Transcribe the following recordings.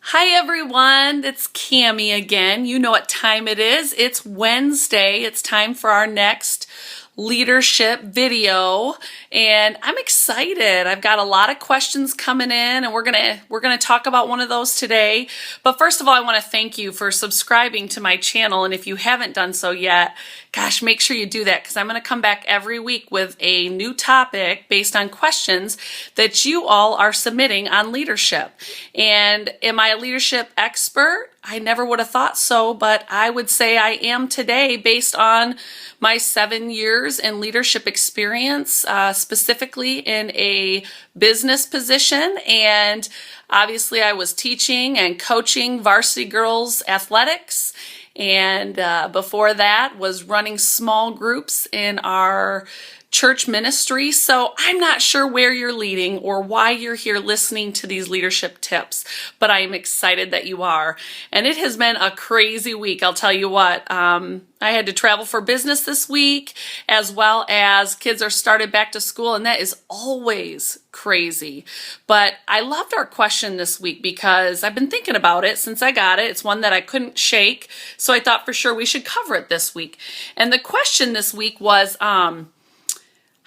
Hi everyone, it's Cammie again. You know what time it is. It's Wednesday. It's time for our next leadership video and I'm excited. I've got a lot of questions coming in and we're gonna talk about one of those today. But first of all, I want to thank you for subscribing to my channel, and if you haven't done so yet, gosh, make sure you do that, because I'm going to come back every week with a new topic based on questions that you all are submitting on leadership. And am I a leadership expert? I never would have thought so, but I would say I am today based on my 7 years in leadership experience, specifically in a business position. And obviously I was teaching and coaching varsity girls athletics. And before that was running small groups in our church ministry. So I'm not sure where you're leading or why you're here listening to these leadership tips, but I am excited that you are. And it has been a crazy week, I'll tell you what. I had to travel for business this week, as well as kids are started back to school, and that is always crazy. But I loved our question this week because I've been thinking about it since I got it. It's one that I couldn't shake, so I thought for sure we should cover it this week. And the question this week was,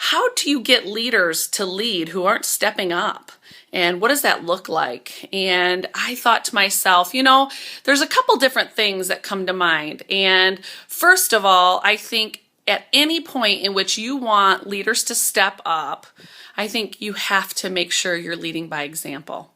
how do you get leaders to lead who aren't stepping up? And what does that look like? And I thought to myself, there's a couple different things that come to mind. And first of all, I think at any point in which you want leaders to step up, I think you have to make sure you're leading by example.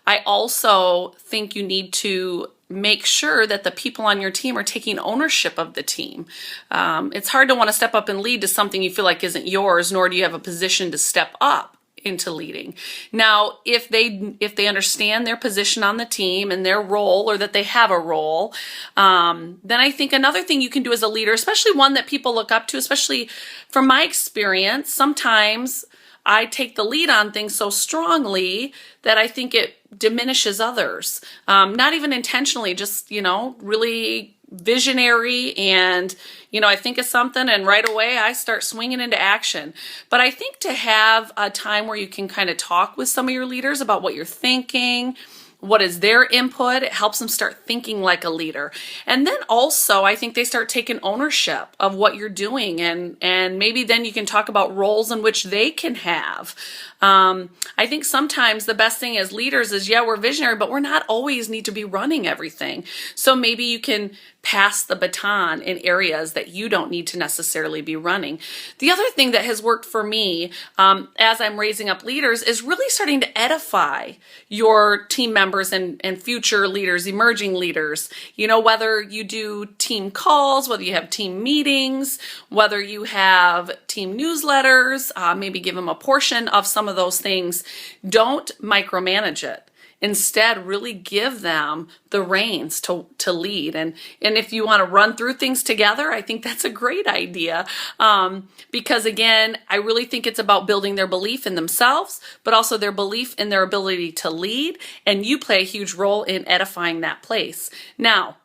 I also think you need to make sure that the people on your team are taking ownership of the team. It's hard to want to step up and lead to something you feel like isn't yours, nor do you have a position to step up into leading. Now, if they understand their position on the team and their role, or that they have a role, then I think another thing you can do as a leader, especially one that people look up to, especially from my experience, sometimes I take the lead on things so strongly that I think it diminishes others. Not even intentionally, just, really visionary, and, I think of something and right away I start swinging into action. But I think to have a time where you can kind of talk with some of your leaders about what you're thinking, what is their input, it helps them start thinking like a leader. And then also, I think they start taking ownership of what you're doing, and maybe then you can talk about roles in which they can have. I think sometimes the best thing as leaders is, we're visionary, but we're not always need to be running everything. So maybe you can pass the baton in areas that you don't need to necessarily be running. The other thing that has worked for me as I'm raising up leaders is really starting to edify your team members and future leaders, emerging leaders. Whether you do team calls, whether you have team meetings, whether you have team newsletters, maybe give them a portion of some of those things. Don't micromanage it. Instead, really give them the reins to lead. And if you want to run through things together, I think that's a great idea. Because again, I really think it's about building their belief in themselves, but also their belief in their ability to lead. And you play a huge role in edifying that place. Now,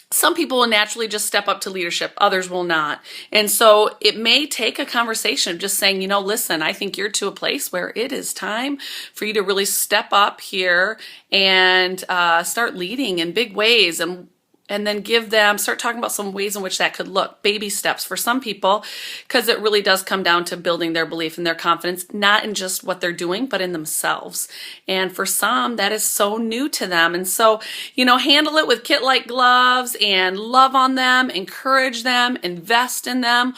some people will naturally just step up to leadership, others will not. And so it may take a conversation of just saying, listen, I think you're to a place where it is time for you to really step up here and start leading in big ways, and then start talking about some ways in which that could look. Baby steps for some people, because it really does come down to building their belief and their confidence, not in just what they're doing, but in themselves. And for some, that is so new to them. And so, handle it with kit-like gloves and love on them, encourage them, invest in them,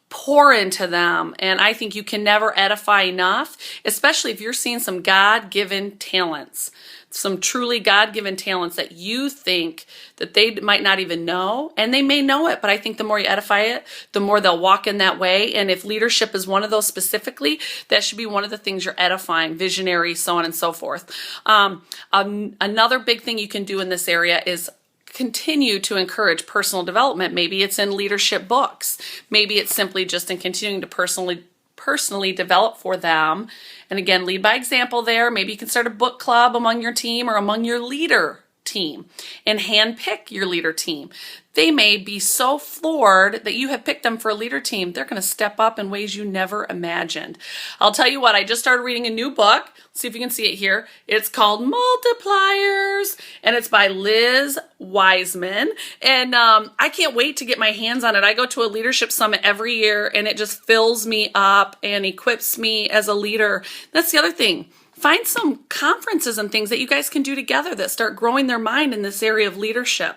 pour into them. And I think you can never edify enough, especially if you're seeing some God-given talents. Some truly God-given talents that you think that they might not even know, and they may know it, but I think the more you edify it, the more they'll walk in that way. And if leadership is one of those specifically, that should be one of the things you're edifying, visionary, so on and so forth. Another big thing you can do in this area is continue to encourage personal development. Maybe it's in leadership books. Maybe it's simply just in continuing to personally develop for them. And again, lead by example there. Maybe you can start a book club among your team or among your leader team and handpick your leader team. They may be so floored that you have picked them for a leader team. They're going to step up in ways you never imagined. I'll tell you what, I just started reading a new book. See if you can see it here. It's called Multipliers, and it's by Liz Wiseman. And I can't wait to get my hands on it. I go to a leadership summit every year, and it just fills me up and equips me as a leader. That's the other thing. Find some conferences and things that you guys can do together that start growing their mind in this area of leadership.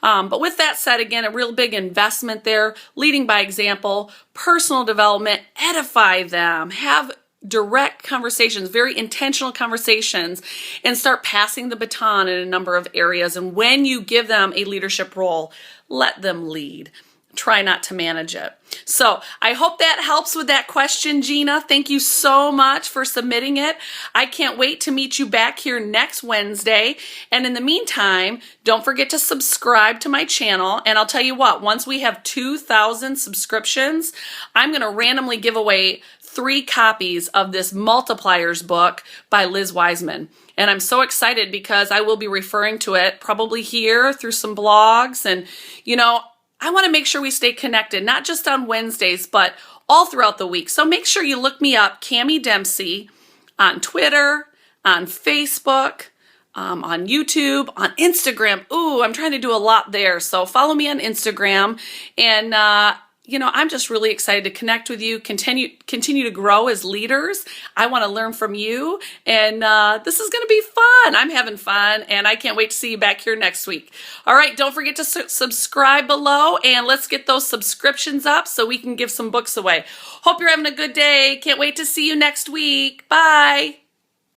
But with that said, again, a real big investment there, leading by example, personal development, edify them, have direct conversations, very intentional conversations, and start passing the baton in a number of areas. And when you give them a leadership role, let them lead. Try not to manage it. So I hope that helps with that question, Gina. Thank you so much for submitting it. I can't wait to meet you back here next Wednesday. And in the meantime, don't forget to subscribe to my channel. And I'll tell you what, once we have 2,000 subscriptions, I'm going to randomly give away 3 copies of this Multipliers book by Liz Wiseman. And I'm so excited because I will be referring to it probably here through some blogs. And, I want to make sure we stay connected, not just on Wednesdays, but all throughout the week. So make sure you look me up, Cami Dempsey, on Twitter, on Facebook, on YouTube, on Instagram. Ooh, I'm trying to do a lot there. So follow me on Instagram. And, I'm just really excited to connect with you, continue to grow as leaders. I want to learn from you. And this is going to be fun. I'm having fun. And I can't wait to see you back here next week. All right. Don't forget to subscribe below. And let's get those subscriptions up so we can give some books away. Hope you're having a good day. Can't wait to see you next week. Bye.